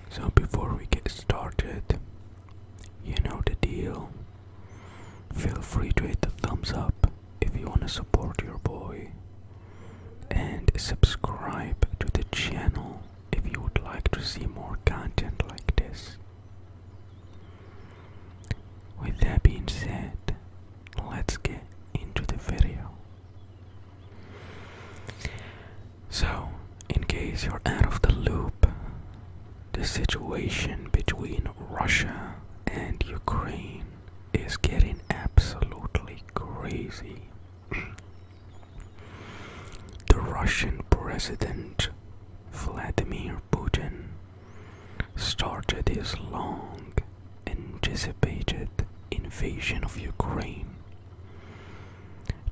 So before we get started, you know the deal. Feel free to hit the thumbs up if you want to support your boy, and subscribe to the channel if you would like to see more content like this. With that being said, let's get into the video. So, in case you're out of the loop, the situation between Russia and Ukraine is getting absolutely crazy. The Russian president Vladimir Putin started his long anticipated invasion of Ukraine,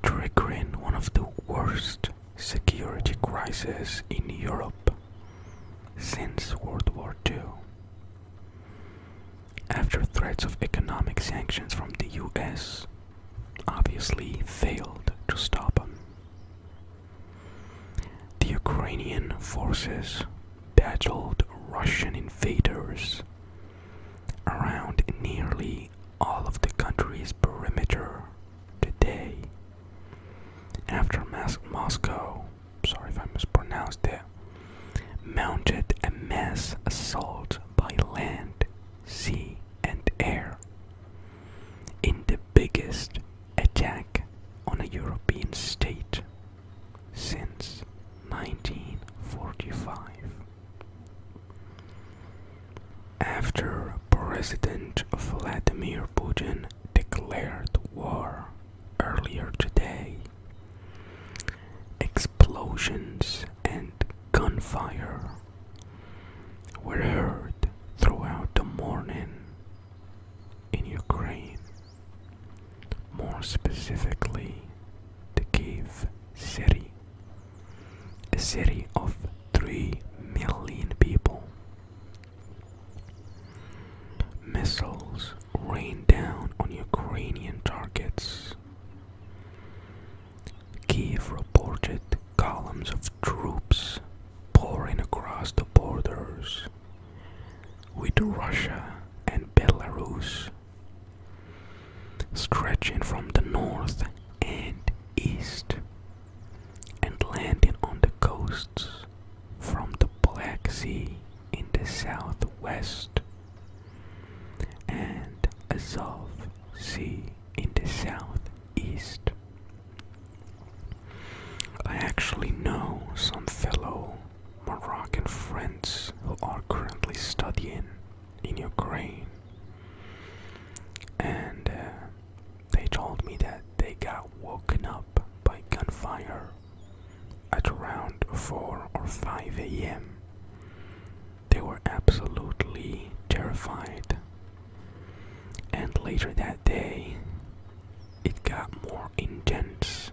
triggering one of the worst security crises in Europe since World War II. After threats of economic sanctions from the US obviously failed to stop him, the Ukrainian forces battled Russian invaders around nearly all of the country's perimeter today. After Moscow, sorry if I mispronounced it, mounted a mass assault by land, sea, and air in the biggest attack on a European state since 1945. After President Vladimir Putin declared war earlier today, explosions and gunfire were heard throughout the morning in Ukraine, more specifically the Kiev city, a city of 3 million people. Missiles rained down on Ukrainian targets. Kiev reported columns of troops pouring across the borders with Russia and Belarus, stretching from the north and east and landing on the coasts from the Black Sea in the southwest and Azov Sea in the southeast. I actually know some fellow Moroccan friends who are currently studying in Ukraine, and they told me that they got woken up by gunfire at around 4 or 5 a.m. They were absolutely terrified, and later that day it got more intense.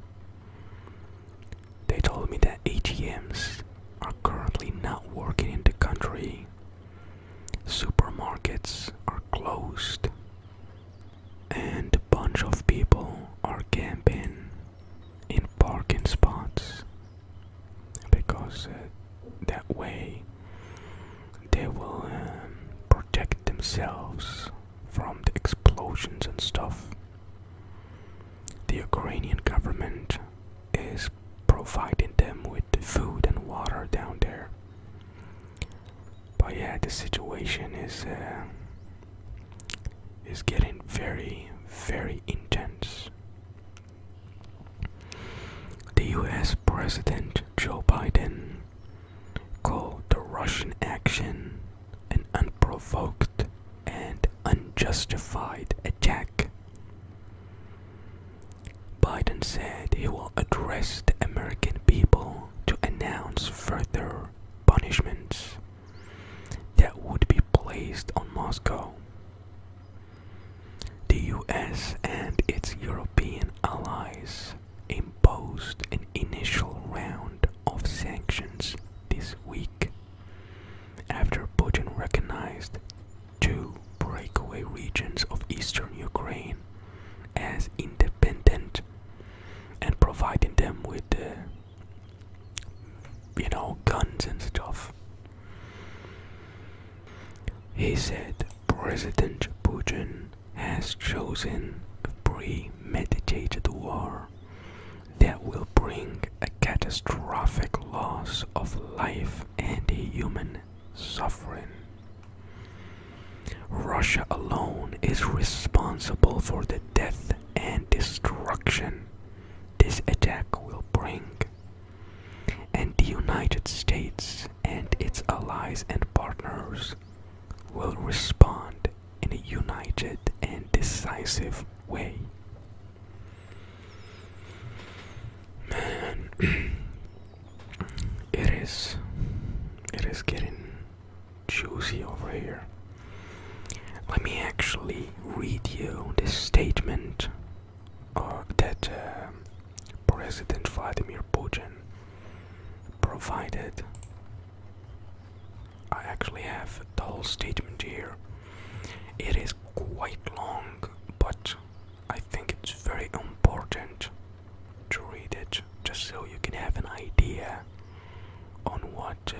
They told me that ATMs are currently not working in the country, supermarkets are closed, and a bunch of people are camping in parking spots because that way they will protect themselves from the explosions and stuff. The Ukrainian government is providing them with food and water down there. But yeah, the situation is getting very, very intense. The US President Joe Biden called the Russian action an unprovoked and unjustified attack. Biden said he will address the American people to announce further punishments that would be placed on Moscow. The US and its European allies imposed an initial round of sanctions this week after Putin recognized 2 breakaway regions of eastern Ukraine as independent and providing them with guns and stuff. He said President Putin has chosen a premeditated war that will bring a catastrophic loss of life and human suffering. Russia alone is responsible for the death and destruction this attack will bring, and the United States and its allies and partners will respond in a united and decisive way. Man, it is getting juicy over here. Let me actually read you the statement that President Vladimir Putin provided. I actually have the whole statement here. It is quite long, but I think it's very important to read it, just so you can have an idea on what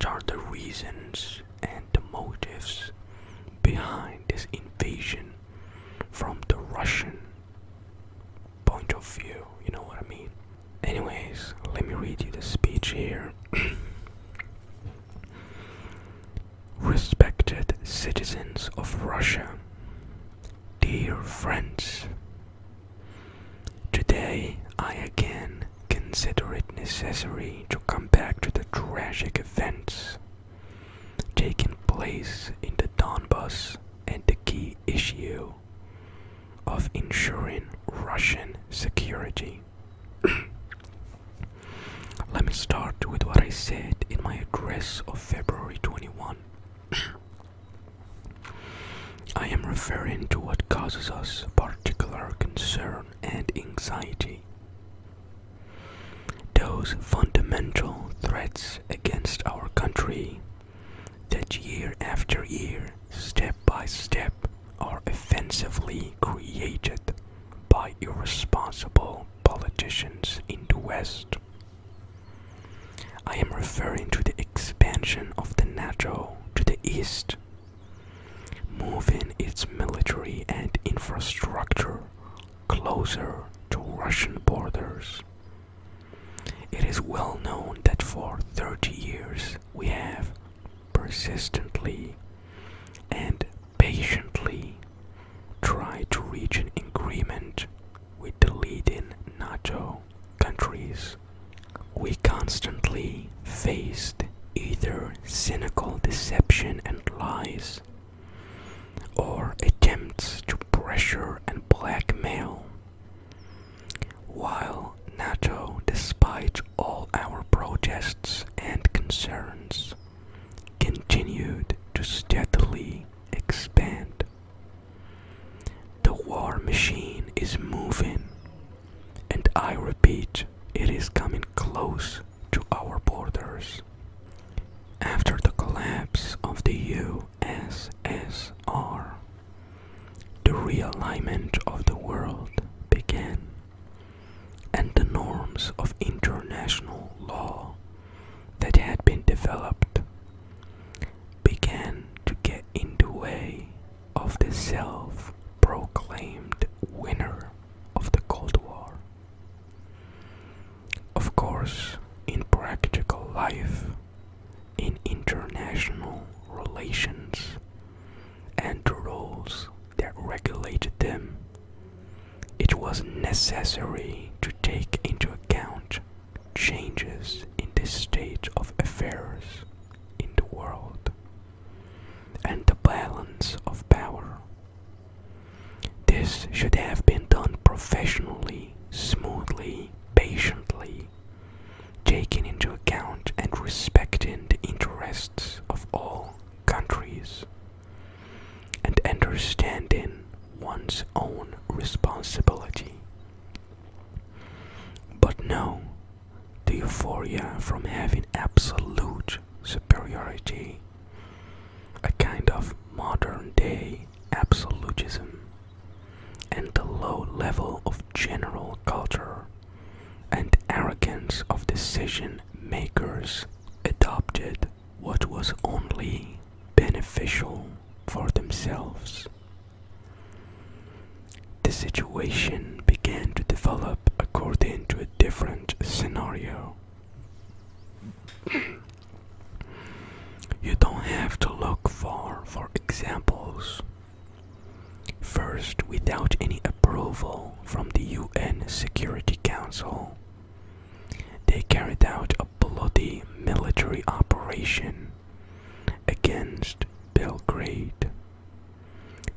are the reasons and the motives behind this invasion from the Russian point of view. You know what I mean? Anyways, let me read you the speech here. Respected citizens of Russia, dear friends, today I again consider it necessary to come back to the tragic events taking place in the Donbas and the key issue of ensuring Russian security. Let me start with what I said in my address of February 21. I am referring to what causes us particular concern and anxiety. Those fundamental threats against our country that year after year, step by step, are offensively created by irresponsible politicians in the West. I am referring to the expansion of the NATO to the east, moving its military and infrastructure closer to Russian borders. It is well known that for 30 years we have persistently and patiently tried to reach an agreement with the leading NATO countries. We constantly faced either cynical deception and lies, or attempts to pressure and blackmail, while NATO, despite all our protests and concerns, continued to steadily expand. The war machine is moving, and I repeat, it is coming close to our borders. After the collapse of the USSR, the realignment of the world began, and the norms of international law that had been developed began to get in the way of the self-proclaimed winner of the Cold War. Of course, in practical life, in international relations, and the rules that regulated them, it was necessary to take into account changes in the state of affairs in the world and the balance of power. This should have been done professionally, smoothly, patiently, taking into account and respecting the interests of all countries, and understanding one's own responsibility. But no, the euphoria from having absolute superiority, a kind of modern-day absolutism, and the low level of general culture and arrogance of decision makers adopted what was only beneficial for themselves. The situation began to develop according to a different scenario. You don't have to look far for examples. First, without any approval from the UN Security Council, they carried out a bloody military operation against Belgrade,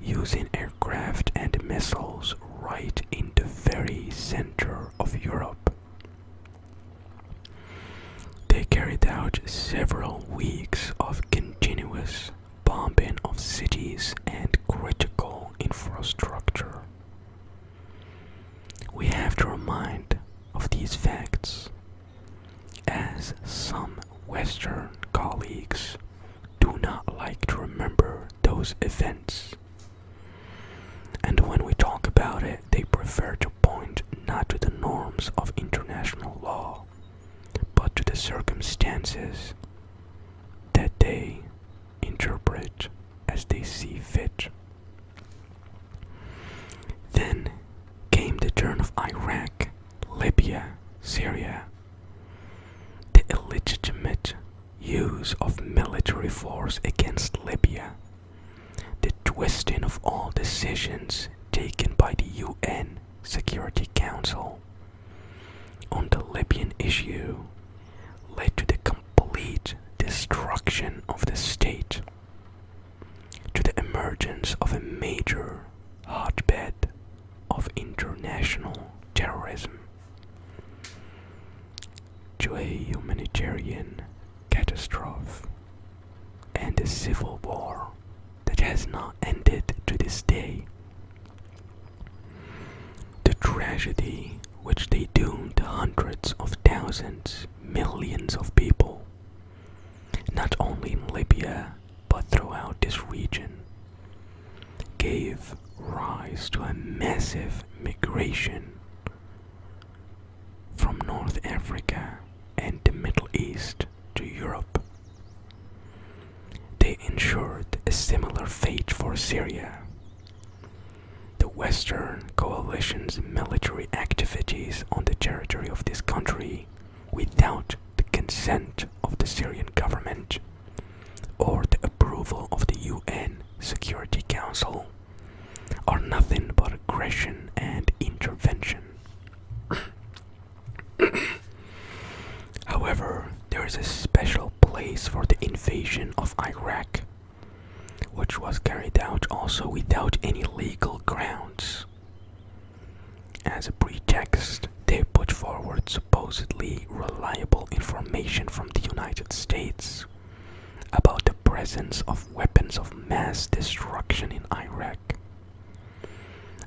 using aircraft and missiles right in the very center of Europe. They carried out several weeks of continuous bombing of cities and critical infrastructure. We have to remind of these facts, as some Western colleagues do not like to remember those events. And when we talk about it, they prefer to point not to the norms of international law, but to the circumstances that they interpret as they see fit. Then came the turn of Iraq, Libya, Syria. The illegitimate use of military force against Libya, the twisting of all decisions taken by the UN Security Council on the Libyan issue led to the complete destruction of the state, to the emergence of a major hotbed of international terrorism, to a humanitarian catastrophe, and a civil war that has not ended to this day. The tragedy which they doomed hundreds of thousands, millions of people, not only in Libya but throughout this region, gave rise to a massive migration from North Africa and the Middle East to Europe. They ensured a similar fate for Syria. The Western coalition's military activities on the territory of this country without the consent of the Syrian government or the approval of the UN Security Council are nothing but aggression and intervention. However, there is a special place for the invasion of Iraq, which was carried out also without any legal grounds. As a pretext, they put forward supposedly reliable information from the United States about the presence of weapons of mass destruction in Iraq.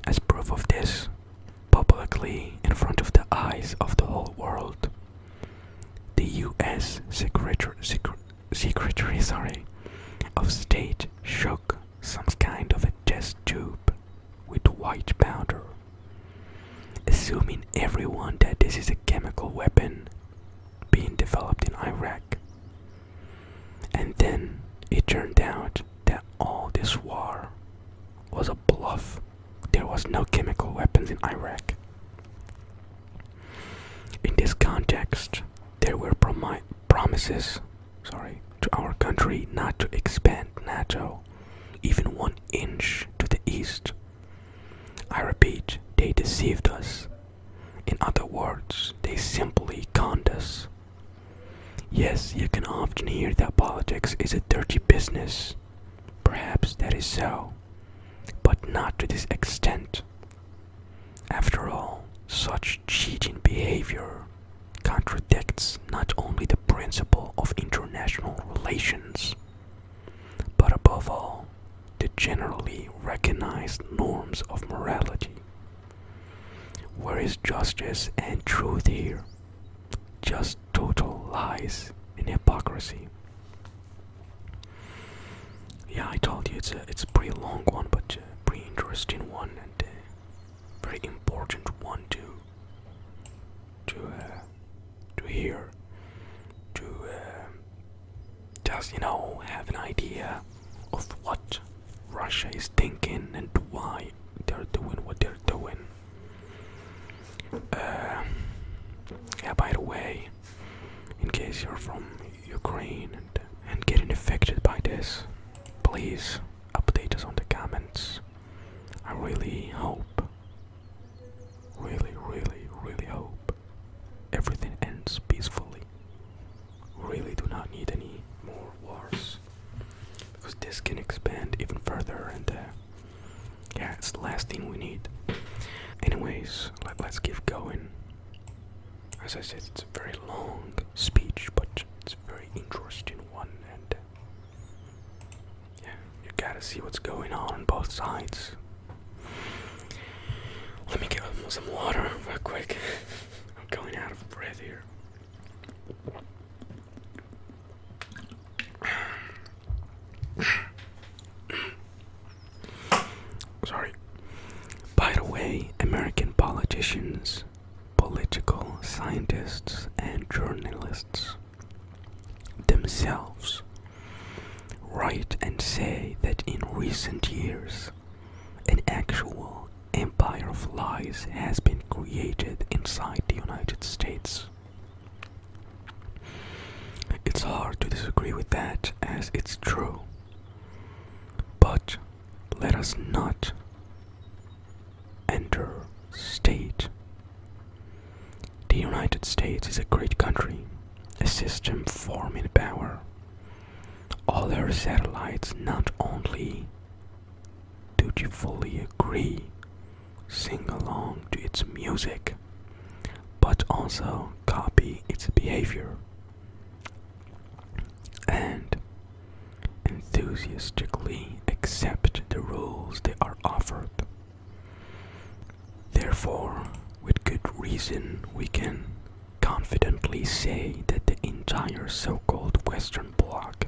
As proof of this, publicly in front of the eyes of the whole world, the U.S. Secretary of State shook some kind of a test tube with white powder, assuming everyone that this is a chemical weapon being developed in Iraq. And then it turned out that all this war was a bluff. There was no chemical weapons in Iraq. In this context, there were promises to our country not to expand NATO even 1 inch to the east. I repeat, they deceived us. In other words, they simply conned us. Yes, you can often hear that politics is a dirty business. Perhaps that is so, but not to this extent. After all, such cheating behavior contradicts not only the principle of international relations, but above all, the generally recognized norms of morality. Where is justice and truth here? Just total lies and hypocrisy. Yeah, I told you it's a pretty long one, but a pretty interesting one and a very important one to hear, to just have an idea of what Russia is thinking and why they're doing what they're doing. Yeah, by the way, in case you're from Ukraine and getting affected by this, please update us on the comments. I really hope, really hope everything ends peacefully. Really do not need any more wars, because this can expand even further, and yeah, it's the last thing we need. Anyways, let's keep going. As I said, it's a very long speech, but it's a very interesting one, and yeah, you gotta see what's going on both sides. Let me get some water real quick. I'm going out of breath here. Sorry. By the way, American politicians, political scientists, and journalists themselves write and say that in recent years, an actual empire of lies has been created inside the United States. It's hard to disagree with that, as it's true. But let us not understate. The United States is a great country, a system forming power. All her satellites not only dutifully agree, sing along to its music, but also copy its behavior and enthusiastically accept the rules they are offered. Therefore, with good reason, we can confidently say that the entire so-called Western Bloc,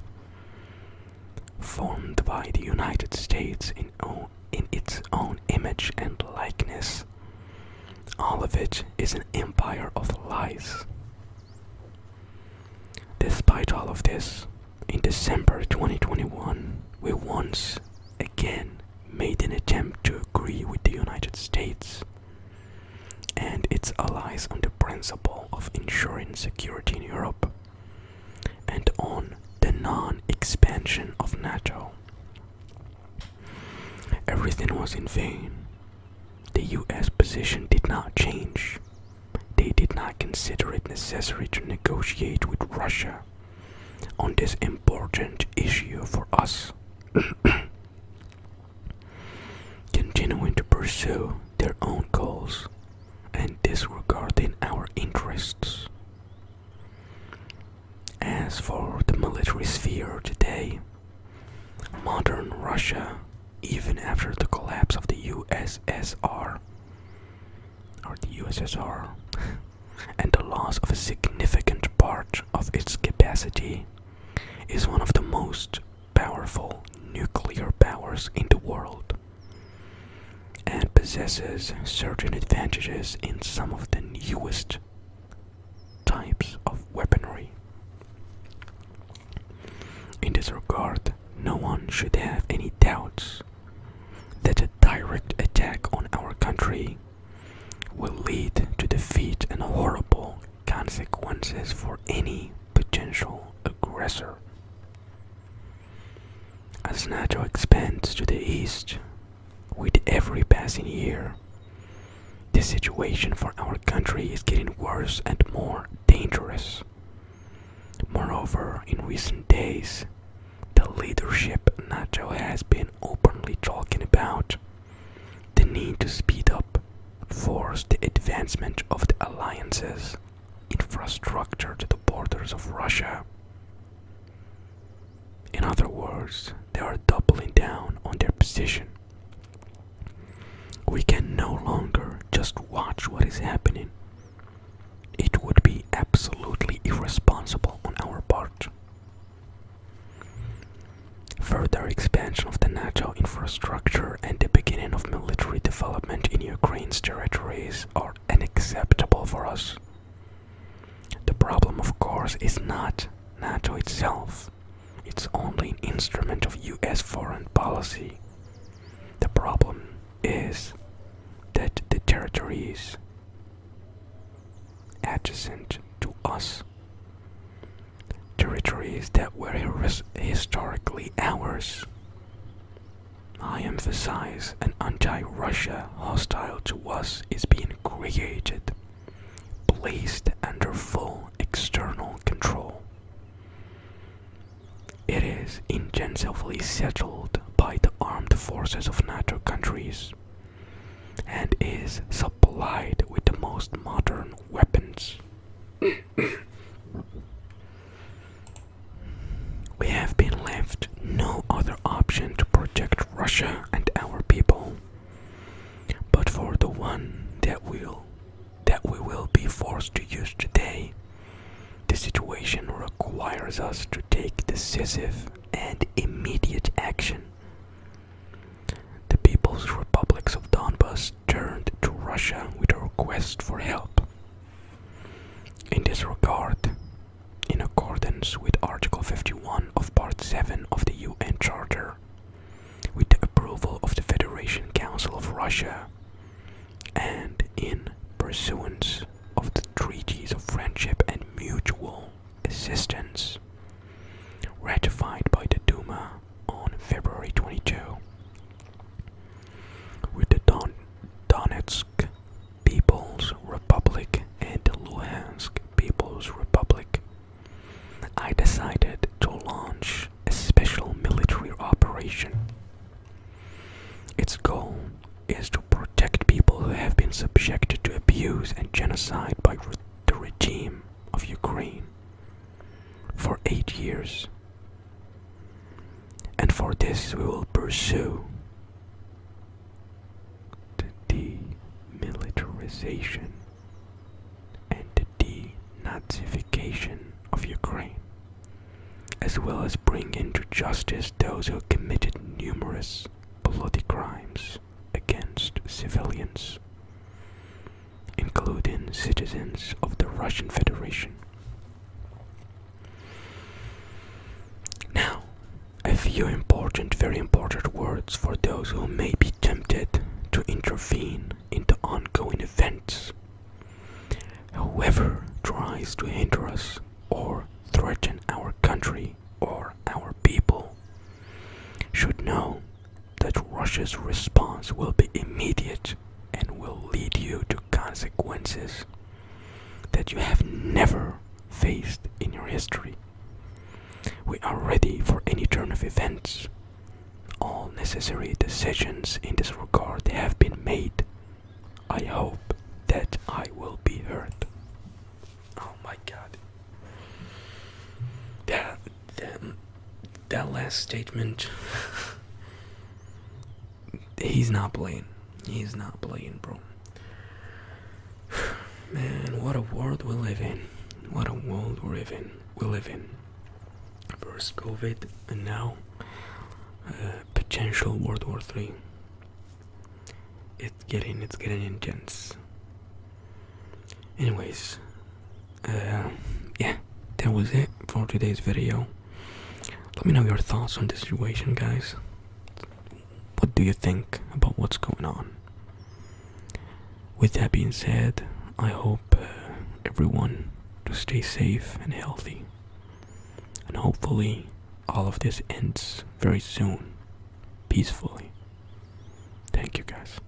formed by the United States in its own image and likeness, all of it is an empire of lies. Despite all of this, in December 2021, we once again made an attempt to agree with the United States and its allies on the principle of ensuring security in Europe and on the non-expansion of NATO. Everything was in vain. The US position did not change. They did not consider it necessary to negotiate with Russia on this important issue for us, continuing to pursue their own goals and disregarding our interests. As for the military sphere today, modern Russia, even after the collapse of the USSR, and the loss of a significant part of its capacity, is one of the most powerful nuclear powers in the world, and possesses certain advantages in some of the newest types of weaponry. In this regard, no one should have any doubts that a direct attack on our country will lead to defeat and horrible consequences for any potential aggressor. As NATO expands to the east, with every passing year, the situation for our country is getting worse and more dangerous. Moreover, in recent days, the leadership NATO has been openly talking about the need to speed up and force the advancement of the alliance's infrastructure to the borders of Russia. In other words, they are doubling down on their position. We can no longer just watch what is happening. It would be absolutely irresponsible on our part. Further expansion of the NATO infrastructure and the beginning of military development in Ukraine's territories are unacceptable for us. The problem, of course, is not NATO itself. It's only an instrument of US foreign policy. The problem is that the territories adjacent to us, territories that were historically ours, I emphasize, an anti-Russia hostile to us is being created, placed under full external control. It is intensively settled by the armed forces of NATO countries and is supplied with the most modern weapons. We have been left no other option to protect Russia and our people, but for the one that we will be forced to use today. The situation requires us to take decisive and immediate action. The People's Republics of Donbas turned to Russia with a request for help. In this regard, in accordance with Article 51 of Part 7 of the UN Charter, with the approval of the Federation Council of Russia, and in pursuance of the treaties of friendship and mutual assistance ratified by the Duma on February 22, with the Donetsk People's Republic and the Luhansk People's Republic, I decided to launch a special military operation. Its goal is to protect people who have been subjected to abuse and genocide by the regime of Ukraine for 8 years. And for this we will pursue the demilitarization and the denazification of Ukraine, as well as bring into justice those who committed numerous bloody crimes against civilians, including citizens of the Russian Federation. Now, a few important, very important words for those who may be tempted to intervene in the ongoing events. Whoever tries to hinder us or threaten our country or our people should know that Russia's response will be immediate and will lead you to consequences that you have never faced in your history. We are ready for any turn of events. All necessary decisions in this regard have been made. I hope that I will be heard. Oh my God. That last statement. He's not playing. He's not playing, bro. Man, what a world we live in. What a world we live in. First COVID, and now potential World War III. It's getting intense. Anyways, yeah, that was it for today's video. Let me know your thoughts on this situation, guys. What do you think about what's going on? With that being said, I hope everyone to stay safe and healthy. And hopefully all of this ends very soon, peacefully. Thank you, guys.